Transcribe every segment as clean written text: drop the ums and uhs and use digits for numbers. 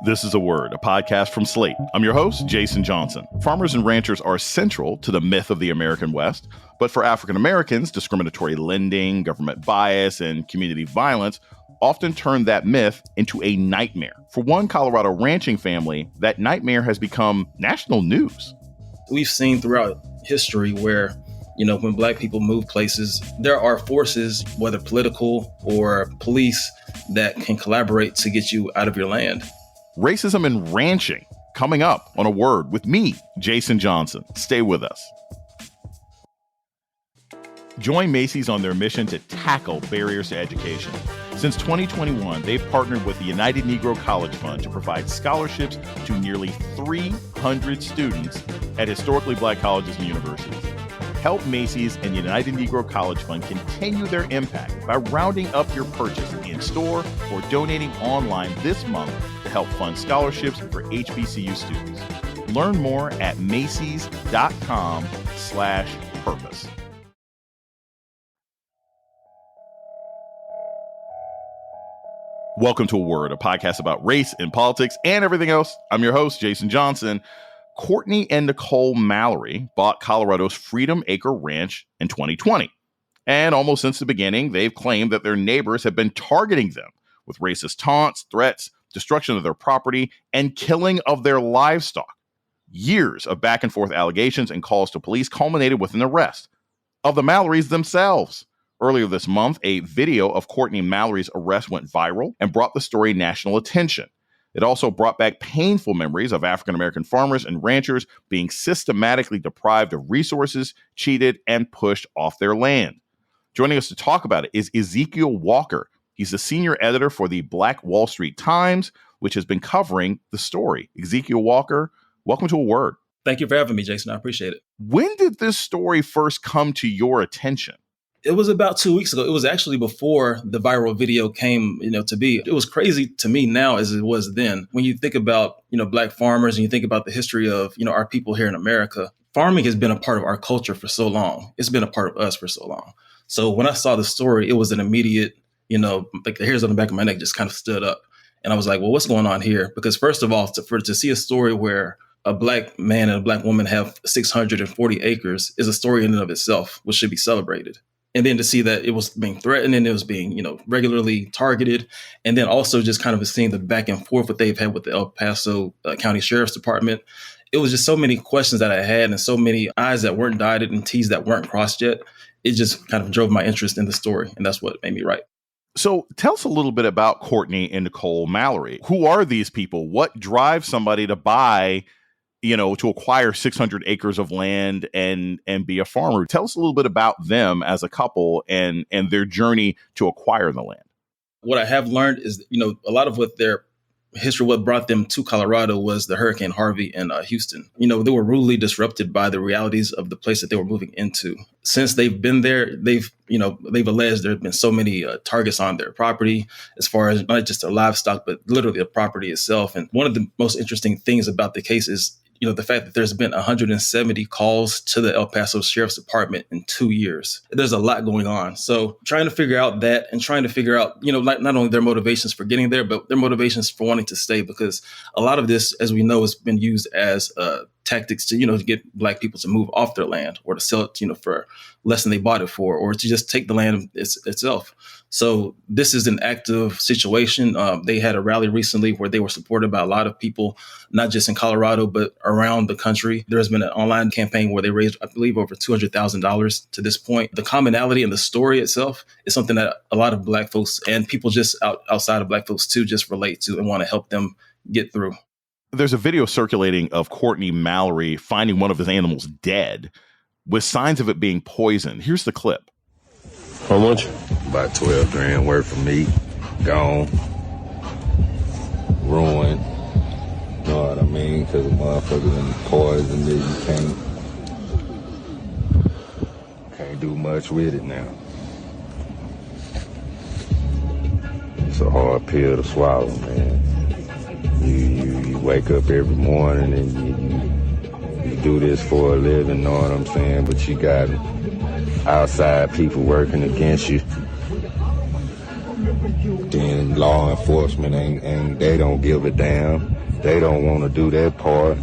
This is A Word, a podcast from Slate. I'm your host, Jason Johnson. Farmers and ranchers are central to the myth of the American West, but for African Americans, discriminatory lending, government bias, and community violence often turn that myth into a nightmare. For one Colorado ranching family, that nightmare has become national news. We've seen throughout history where, when Black people move places, there are forces, whether political or police, that can collaborate to get you out of your land. Racism in ranching, coming up on A Word with me, Jason Johnson. Stay with us. Join Macy's on their mission to tackle barriers to education. Since 2021, they've partnered with the United Negro College Fund to provide scholarships to nearly 300 students at historically Black colleges and universities. Help Macy's and United Negro College Fund continue their impact by rounding up your purchase in-store or donating online this month to help fund scholarships for HBCU students. Learn more at macys.com/purpose. Welcome to A Word, a podcast about race and politics and everything else. I'm your host, Jason Johnson. Courtney and Nicole Mallery bought Colorado's Freedom Acre Ranch in 2020. And almost since the beginning, they've claimed that their neighbors have been targeting them with racist taunts, threats, destruction of their property, and killing of their livestock. Years of back and forth allegations and calls to police culminated with an arrest of the Mallerys themselves. Earlier this month, a video of Courtney Mallery's arrest went viral and brought the story national attention. It also brought back painful memories of African-American farmers and ranchers being systematically deprived of resources, cheated, and pushed off their land. Joining us to talk about it is Ezekiel Walker. He's the senior editor for the Black Wall Street Times, which has been covering the story. Ezekiel Walker, welcome to A Word. Thank you for having me, Jason. I appreciate it. When did this story first come to your attention? It was about 2 weeks ago. It was actually before the viral video came, to be. It was crazy to me now as it was then. When you think about, Black farmers and you think about the history of, our people here in America, farming has been a part of our culture for so long. It's been a part of us for so long. So when I saw the story, it was an immediate, like the hairs on the back of my neck just kind of stood up. And I was like, well, what's going on here? Because first of all, to see a story where a Black man and a Black woman have 640 acres is a story in and of itself, which should be celebrated. And then to see that it was being threatened and it was being, regularly targeted. And then also just kind of seeing the back and forth that they've had with the El Paso County Sheriff's Department. It was just so many questions that I had and so many I's that weren't dotted and T's that weren't crossed yet. It just kind of drove my interest in the story. And that's what made me write. So tell us a little bit about Courtney and Nicole Mallery. Who are these people? What drives somebody to buy, to acquire 600 acres of land and be a farmer? Tell us a little bit about them as a couple and their journey to acquire the land. What I have learned is, a lot of what their history, what brought them to Colorado was the Hurricane Harvey in Houston. They were rudely disrupted by the realities of the place that they were moving into. Since they've been there, they've alleged there have been so many targets on their property, as far as not just their livestock, but literally the property itself. And one of the most interesting things about the case is, the fact that there's been 170 calls to the El Paso Sheriff's Department in 2 years. There's a lot going on. So trying to figure out that and trying to figure out, not only their motivations for getting there, but their motivations for wanting to stay, because a lot of this, as we know, has been used as tactics to, to get Black people to move off their land or to sell it, for less than they bought it for, or to just take the land itself. So this is an active situation. They had a rally recently where they were supported by a lot of people, not just in Colorado, but around the country. There's been an online campaign where they raised, I believe, over $200,000 to this point. The commonality in the story itself is something that a lot of Black folks and people just outside of Black folks too just relate to and want to help them get through. There's a video circulating of Courtney Mallery finding one of his animals dead with signs of it being poisoned. Here's the clip. How much? About 12 grand worth of meat. Gone. Ruined. You know what I mean? Because the motherfuckers in poison that you can't do much with it now. It's a hard pill to swallow, man. You wake up every morning and you do this for a living, know what I'm saying? But you got outside people working against you. Then and law enforcement ain't they don't give a damn. They don't want to do their part.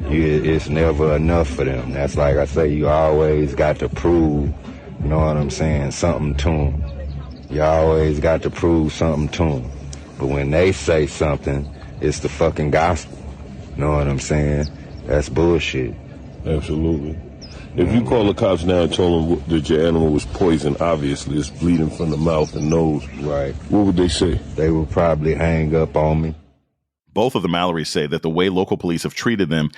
It's never enough for them. That's like I say, you always got to prove, you know what I'm saying, something to them. You always got to prove something to them. But when they say something, it's the fucking gospel. You know what I'm saying? That's bullshit. Absolutely. If you call the cops now and told them that your animal was poisoned, obviously it's bleeding from the mouth and nose. Right. What would they say? They would probably hang up on me. Both of the Mallerys say that the way local police have treated them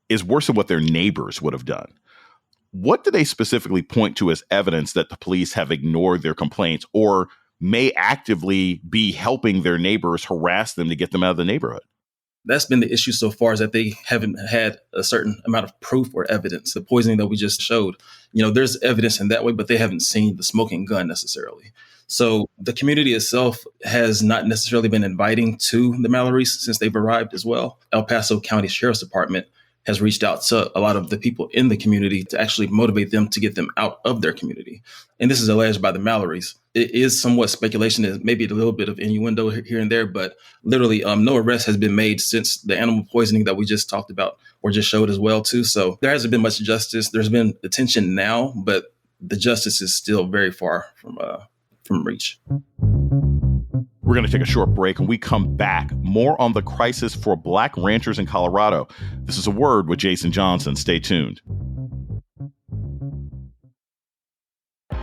is worse than what their neighbors would have done. What do they specifically point to as evidence that the police have ignored their complaints or may actively be helping their neighbors harass them to get them out of the neighborhood? That's been the issue so far, is that they haven't had a certain amount of proof or evidence. The poisoning that we just showed, there's evidence in that way, but they haven't seen the smoking gun necessarily. So the community itself has not necessarily been inviting to the Mallerys since they've arrived as well. El Paso County Sheriff's Department has reached out to a lot of the people in the community to actually motivate them to get them out of their community. And this is alleged by the Mallerys. It is somewhat speculation, is maybe a little bit of innuendo here and there, but literally no arrest has been made since the animal poisoning that we just talked about or just showed as well too. So there hasn't been much justice. There's been attention now, but the justice is still very far from reach. We're going to take a short break. When we come back, more on the crisis for Black ranchers in Colorado. This is A Word with Jason Johnson. Stay tuned.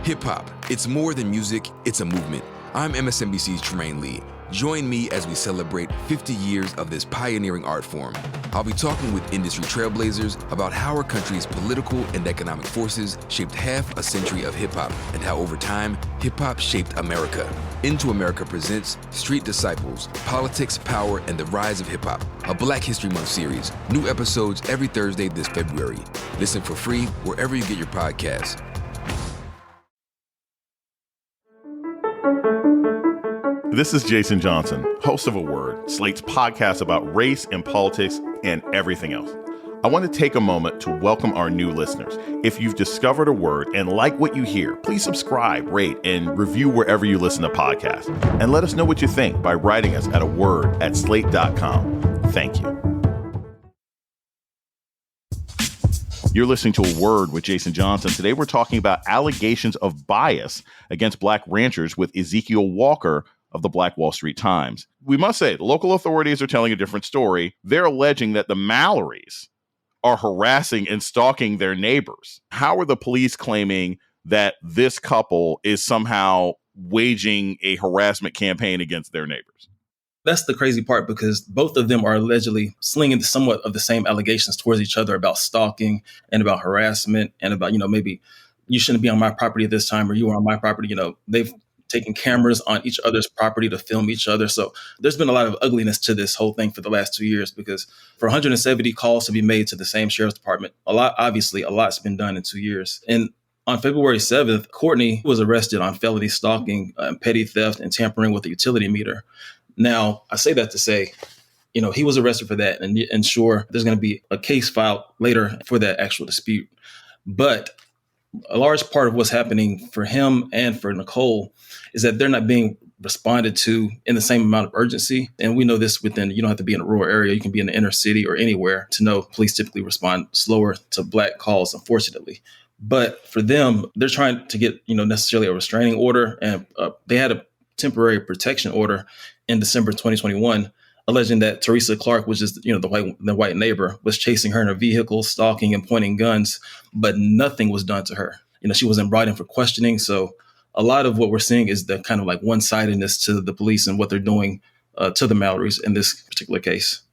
Hip hop. It's more than music, it's a movement. I'm MSNBC's Tremaine Lee. Join me as we celebrate 50 years of this pioneering art form. I'll be talking with industry trailblazers about how our country's political and economic forces shaped half a century of hip-hop and how over time, hip-hop shaped America. Into America presents Street Disciples, Politics, Power, and the Rise of Hip-Hop, a Black History Month series. New episodes every Thursday this February. Listen for free wherever you get your podcasts. This is Jason Johnson, host of A Word, Slate's podcast about race and politics and everything else. I want to take a moment to welcome our new listeners. If you've discovered A Word and like what you hear, please subscribe, rate, and review wherever you listen to podcasts. And let us know what you think by writing us at aword@slate.com. Thank you. You're listening to A Word with Jason Johnson. Today we're talking about allegations of bias against Black ranchers with Ezekiel Walker of the Black Wall Street Times. We must say, the local authorities are telling a different story. They're alleging that the Mallerys are harassing and stalking their neighbors. How are the police claiming that this couple is somehow waging a harassment campaign against their neighbors? That's the crazy part, because both of them are allegedly slinging somewhat of the same allegations towards each other about stalking and about harassment and about, maybe you shouldn't be on my property at this time or you are on my property. They've taken cameras on each other's property to film each other. So there's been a lot of ugliness to this whole thing for the last 2 years, because for 170 calls to be made to the same sheriff's department, a lot's been done in 2 years. And on February 7th, Courtney was arrested on felony stalking, petty theft, and tampering with a utility meter. Now, I say that to say, he was arrested for that, and sure, there's going to be a case filed later for that actual dispute. But a large part of what's happening for him and for Nicole is that they're not being responded to in the same amount of urgency. And we know this within, you don't have to be in a rural area. You can be in the inner city or anywhere to know police typically respond slower to Black calls, unfortunately. But for them, they're trying to get, necessarily a restraining order. And they had a temporary protection order in December 2021, alleging that Teresa Clark, which is, the white neighbor, was chasing her in her vehicle, stalking and pointing guns, but nothing was done to her. She wasn't brought in for questioning. So a lot of what we're seeing is the kind of like one-sidedness to the police and what they're doing to the Mallerys in this particular case.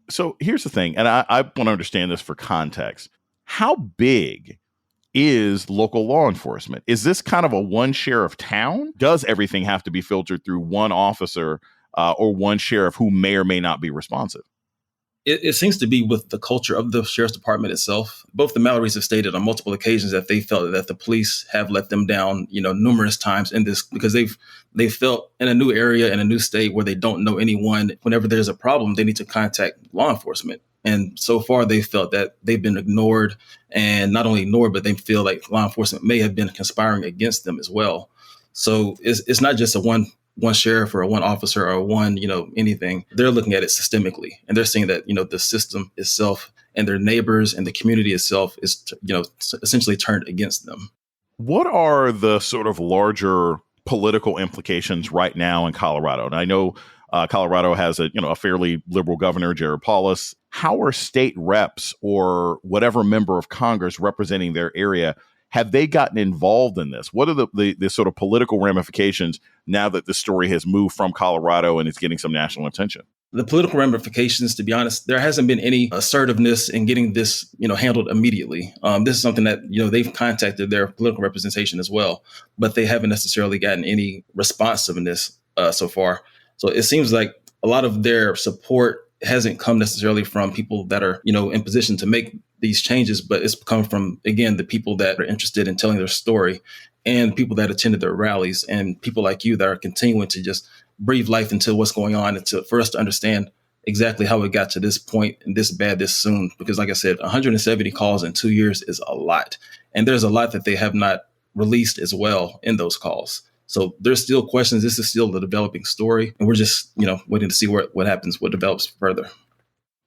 So here's the thing, and I want to understand this for context. How big is local law enforcement? Is this kind of a one sheriff town? Does everything have to be filtered through one officer or one sheriff who may or may not be responsive? It seems to be with the culture of the sheriff's department itself. Both the Mallerys have stated on multiple occasions that they felt that the police have let them down, numerous times in this, because they've felt in a new area, in a new state where they don't know anyone. Whenever there's a problem, they need to contact law enforcement. And so far, they felt that they've been ignored, and not only ignored, but they feel like law enforcement may have been conspiring against them as well. So it's not just a one one sheriff or one officer or one, anything. They're looking at it systemically, and they're seeing that, the system itself and their neighbors and the community itself is, essentially turned against them. What are the sort of larger political implications right now in Colorado? And I know Colorado has a fairly liberal governor, Jared Polis. How are state reps or whatever member of Congress representing their area, have they gotten involved in this? What are the sort of political ramifications now that the story has moved from Colorado and it's getting some national attention? The political ramifications, to be honest, there hasn't been any assertiveness in getting this, handled immediately. This is something that, they've contacted their political representation as well, but they haven't necessarily gotten any responsiveness so far. So it seems like a lot of their support hasn't come necessarily from people that are, in position to make these changes, but it's come from, again, the people that are interested in telling their story and people that attended their rallies and people like you that are continuing to just breathe life into what's going on and for us to understand exactly how it got to this point and this bad this soon. Because like I said, 170 calls in 2 years is a lot. And there's a lot that they have not released as well in those calls. So there's still questions. This is still the developing story. And we're just, waiting to see what happens, what develops further.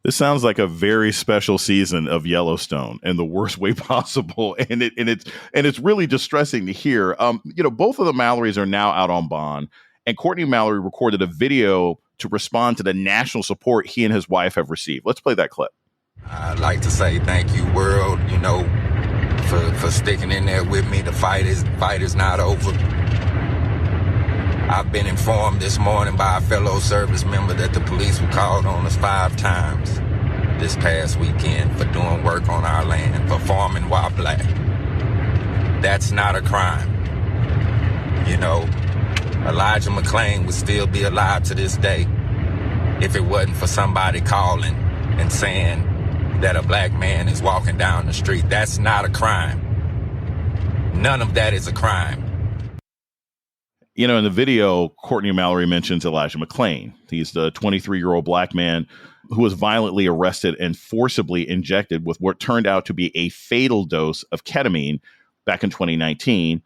This sounds like a very special season of Yellowstone in the worst way possible. And it's really distressing to hear. Both of the Mallerys are now out on bond. And Courtney Mallery recorded a video to respond to the national support he and his wife have received. Let's play that clip. I'd like to say thank you, world, for sticking in there with me. The fight is not over. I've been informed this morning by a fellow service member that the police were called on us 5 times this past weekend for doing work on our land, for farming while black. That's not a crime. Elijah McClain would still be alive to this day if it wasn't for somebody calling and saying that a black man is walking down the street. That's not a crime. None of that is a crime. In the video, Courtney Mallery mentions Elijah McClain. He's the 23-year-old black man who was violently arrested and forcibly injected with what turned out to be a fatal dose of ketamine back in 2019,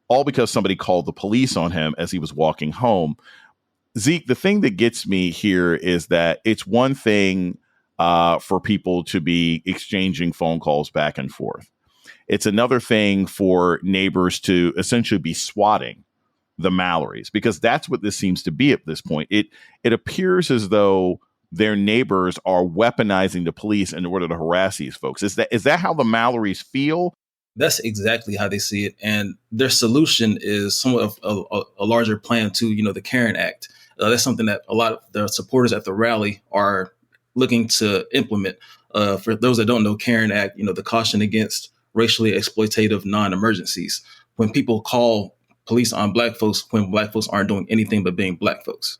all because somebody called the police on him as he was walking home. Zeke, the thing that gets me here is that it's one thing for people to be exchanging phone calls back and forth. It's another thing for neighbors to essentially be swatting the Mallerys, because that's what this seems to be at this point. It appears as though their neighbors are weaponizing the police in order to harass these folks. Is that how the Mallerys feel? That's exactly how they see it. And their solution is somewhat of a larger plan to, the Karen Act. That's something that a lot of the supporters at the rally are looking to implement. For those that don't know, Karen Act, the caution against racially exploitative non-emergencies. When people call police on black folks when black folks aren't doing anything but being black folks.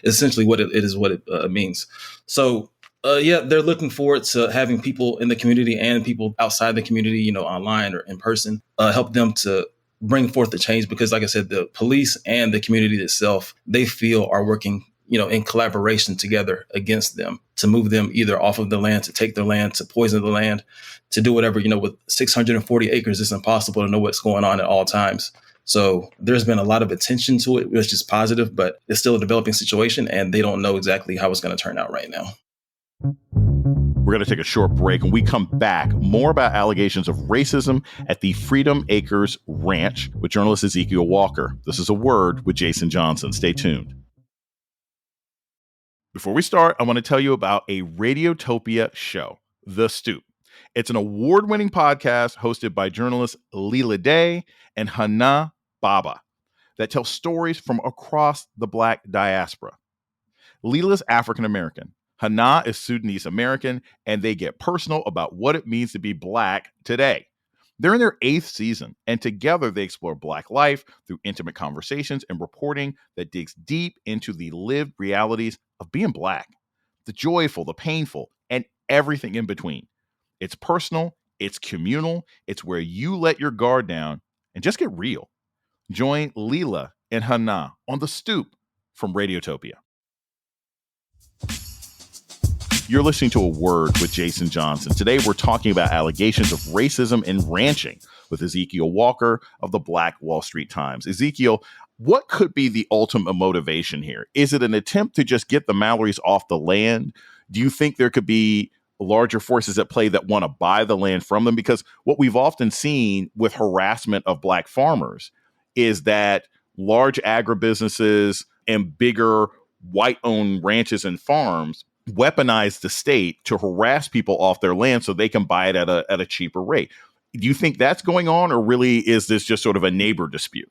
Essentially what it means. So they're looking forward to having people in the community and people outside the community, online or in person, help them to bring forth the change. Because like I said, the police and the community itself, they feel are working, in collaboration together against them to move them either off of the land, to take their land, to poison the land, to do whatever, with 640 acres, it's impossible to know what's going on at all times. So there's been a lot of attention to it, which is positive, but it's still a developing situation and they don't know exactly how it's going to turn out right now. We're going to take a short break. When we come back, more about allegations of racism at the Freedom Acres Ranch with journalist Ezekiel Walker. This is A Word with Jason Johnson. Stay tuned. Before we start, I want to tell you about a Radiotopia show, The Stoop. It's an award-winning podcast hosted by journalists Leela Day and Hannah Baba that tells stories from across the Black diaspora. Leela's African-American. Hannah is Sudanese-American, and they get personal about what it means to be Black today. They're in their 8th season, and together they explore Black life through intimate conversations and reporting that digs deep into the lived realities of being Black, the joyful, the painful, and everything in between. It's personal, it's communal, it's where you let your guard down and just get real. Join Leela and Hannah on The Stoop from Radiotopia. You're listening to A Word with Jason Johnson. Today, we're talking about allegations of racism in ranching with Ezekiel Walker of the Black Wall Street Times. Ezekiel, What could be the ultimate motivation here? Is it an attempt to just get the Mallerys off the land? Do you think there could be larger forces at play that want to buy the land from them? Because what we've often seen with harassment of Black farmers is that large agribusinesses and bigger white-owned ranches and farms weaponize the state to harass people off their land so they can buy it at a cheaper rate. Do you think that's going on, or really is this just sort of a neighbor dispute?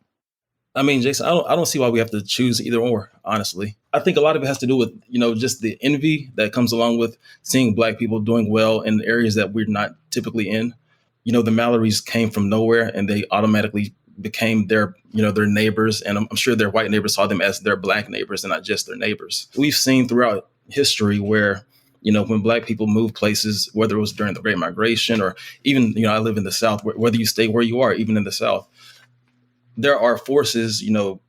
I mean, Jason, I don't see why we have to choose either or, honestly. I think a lot of it has to do with, just the envy that comes along with seeing Black people doing well in areas that we're not typically in. The Mallerys came from nowhere and they automatically became their neighbors. And I'm sure their white neighbors saw them as their Black neighbors and not just their neighbors. We've seen throughout history where, when Black people move places, whether it was during the Great Migration or even, I live in the South, whether you stay where you are, even in the South, there are forces,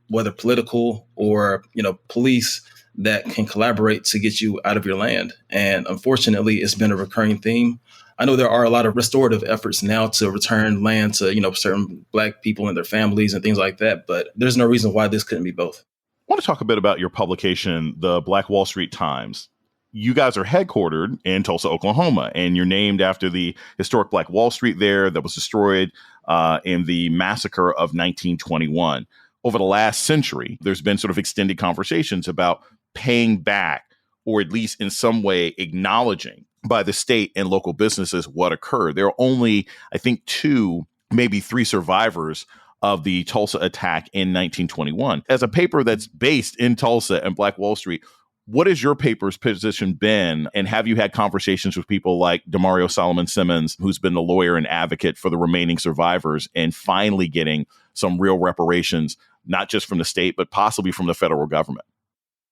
whether political or, police, that can collaborate to get you out of your land. And unfortunately, it's been a recurring theme. I know there are a lot of restorative efforts now to return land to, certain Black people and their families and things like that. But there's no reason why this couldn't be both. I want to talk a bit about your publication, the Black Wall Street Times. You guys are headquartered in Tulsa, Oklahoma, and you're named after the historic Black Wall Street there that was destroyed in the massacre of 1921. Over the last century, there's been sort of extended conversations about paying back, or at least in some way acknowledging by the state and local businesses what occurred. There are only, I think, 2, maybe 3 survivors of the Tulsa attack in 1921. As a paper that's based in Tulsa and Black Wall Street, what has your paper's position been? And have you had conversations with people like Demario Solomon Simmons, who's been the lawyer and advocate for the remaining survivors, and finally getting some real reparations, not just from the state, but possibly from the federal government?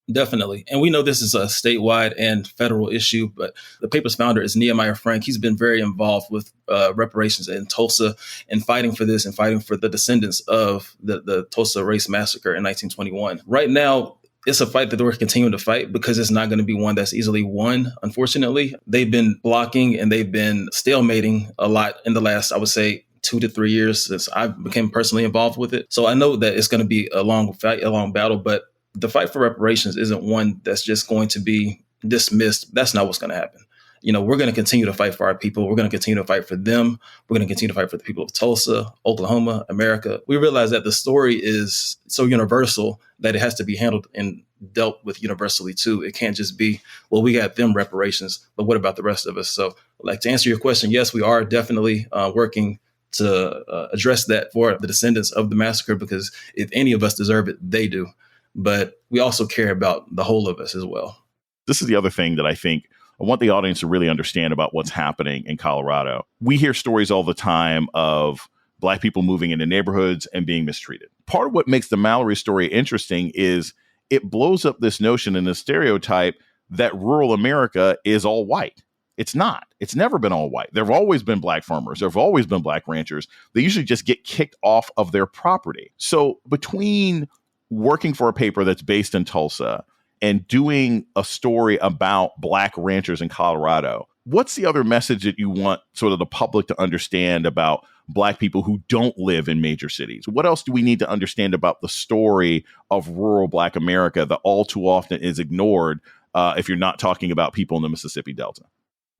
Definitely. And we know this is a statewide and federal issue, but the paper's founder is Nehemiah Frank. He's been very involved with reparations in Tulsa and fighting for this and fighting for the descendants of the Tulsa race massacre in 1921. Right now, it's a fight that we're continuing to fight because it's not going to be one that's easily won. Unfortunately, they've been blocking and they've been stalemating a lot in the last, I would say, 2 to 3 years since I became personally involved with it. So I know that it's going to be a long fight, a long battle, but the fight for reparations isn't one that's just going to be dismissed. That's not what's going to happen. We're going to continue to fight for our people. We're going to continue to fight for them. We're going to continue to fight for the people of Tulsa, Oklahoma, America. We realize that the story is so universal that it has to be handled and dealt with universally too. It can't just be, well, we got them reparations, but what about the rest of us? So, to answer your question, yes, we are definitely working to address that for the descendants of the massacre, because if any of us deserve it, they do. But we also care about the whole of us as well. This is the other thing that I think I want the audience to really understand about what's happening in Colorado. We hear stories all the time of Black people moving into neighborhoods and being mistreated. Part of what makes the Mallery story interesting is it blows up this notion and the stereotype that rural America is all white. It's not. It's never been all white. There have always been Black farmers. There have always been Black ranchers. They usually just get kicked off of their property. So between working for a paper that's based in Tulsa and doing a story about Black ranchers in Colorado, what's the other message that you want sort of the public to understand about Black people who don't live in major cities? What else do we need to understand about the story of rural Black America that all too often is ignored if you're not talking about people in the Mississippi Delta?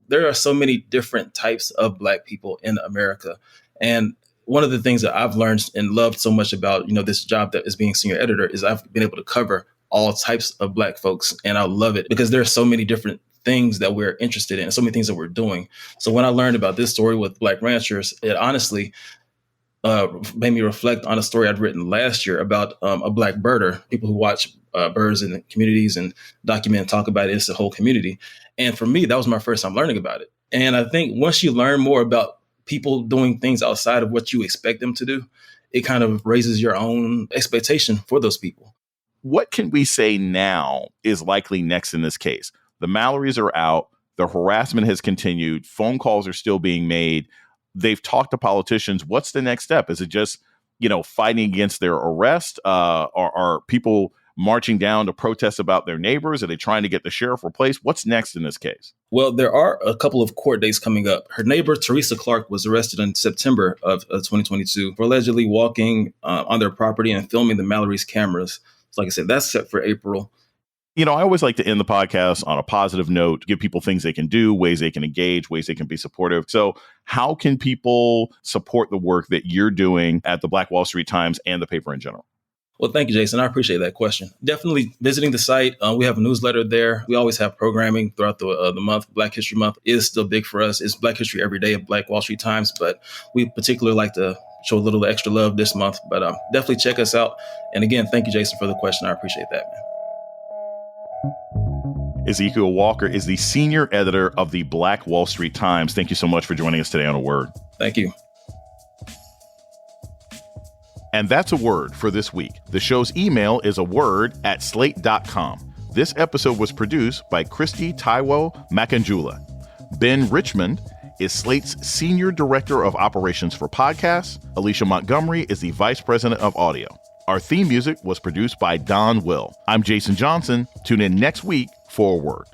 There are so many different types of Black people in America. And one of the things that I've learned and loved so much about, this job that is being senior editor is I've been able to cover all types of Black folks. And I love it because there are so many different things that we're interested in, so many things that we're doing. So when I learned about this story with Black ranchers, it honestly made me reflect on a story I'd written last year about a Black birder, people who watch birds in the communities and document and talk about it. It's a whole community. And for me, that was my first time learning about it. And I think once you learn more about people doing things outside of what you expect them to do, it kind of raises your own expectation for those people. What can we say now is likely next in this case? The Mallerys are out. The harassment has continued. Phone calls are still being made. They've talked to politicians. What's the next step? Is it just, fighting against their arrest? Are people marching down to protest about their neighbors? Are they trying to get the sheriff replaced? What's next in this case? Well, there are a couple of court dates coming up. Her neighbor, Teresa Clark, was arrested in September of 2022 for allegedly walking on their property and filming the Mallery's cameras. So like I said, that's set for April. You know, I always like to end the podcast on a positive note, give people things they can do, ways they can engage, ways they can be supportive. So how can people support the work that you're doing at the Black Wall Street Times and the paper in general? Well, thank you, Jason. I appreciate that question. Definitely visiting the site. We have a newsletter there. We always have programming throughout the month. Black History Month is still big for us. It's Black History every day at Black Wall Street Times, but we particularly like to show a little extra love this month. But definitely check us out. And again, thank you, Jason, for the question. I appreciate that, man. Ezekiel Walker is the senior editor of the Black Wall Street Times. Thank you so much for joining us today on A Word. Thank you. And that's A Word for this week. The show's email is aword@slate.com. This episode was produced by Kristie Taiwo-Makanjuola. Ben Richmond is Slate's Senior Director of Operations for Podcasts. Alicia Montgomery is the Vice President of Audio. Our theme music was produced by Don Will. I'm Jason Johnson. Tune in next week for A Word.